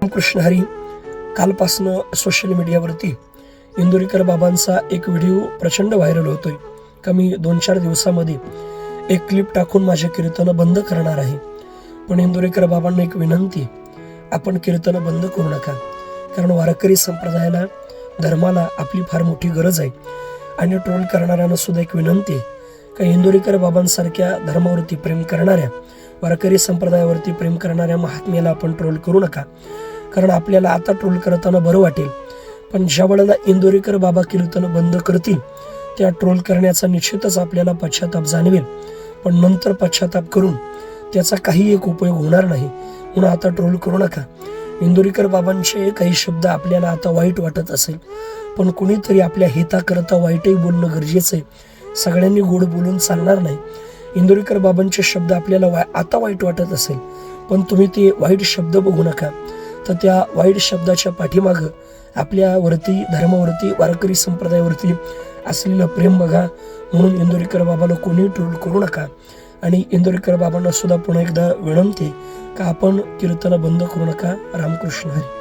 Ramakrishna Hari. कालपासनं social मीडियावरती इंदोरीकर बाबांचा एक व्हिडिओ प्रचंड व्हायरल होतोय का मी 2-4 दिवसामध्ये एक क्लिप टाकून माझे कीर्तनं बंद करणार आहे. पण इंदोरीकर बाबांना एक विनंती, आपण कीर्तनं बंद करू नका. कारण वारकरी संप्रदायाला, धर्माला आपली फार मोठी गरज आहे. आणि ट्रोल करणाऱ्यांना सुद्धा एक विनंती आहे का इंदोरीकर बाबांसारख्या धर्मावरती प्रेम करणाऱ्या, वारकरी संप्रदायावरती प्रेम करणाऱ्या महात्म्याला आपण ट्रोल करू नका. कारण आपल्याला आता ट्रोल करताना बरं वाटेल, पण ज्या वेळेला इंदोरीकर बाबा कीर्तन बंद करतील त्या ट्रोल करण्याचा निश्चितच आपल्याला पश्चाताप जाणवेल. पण नंतर पश्चाताप करून त्याचा काही एक उपयोग होणार नाही. म्हणून आता ट्रोल करू नका. इंदोरीकर बाबांचे काही शब्द आपल्याला आता वाईट वाटत असेल, पण कुणीतरी आपल्या हिताकरता वाईटही बोलणं गरजेचं आहे. सगळ्यांनी गोड बोलून चालणार नाही. इंदोरीकर बाबांचे शब्द आपल्याला आता वाईट वाटत असेल, पण तुम्ही ते वाईट शब्द बघू नका. तर त्या वाईट शब्दाच्या पाठीमागं आपल्यावरती, धर्मावरती, वारकरी संप्रदायावरती असलेलं प्रेम बघा. म्हणून इंदोरीकर बाबाला कोणी ट्रोल करू नका. आणि इंदोरीकर बाबांना सुद्धा पुन्हा एकदा विनंती का आपण कीर्तन बंद करू नका. रामकृष्ण हरी.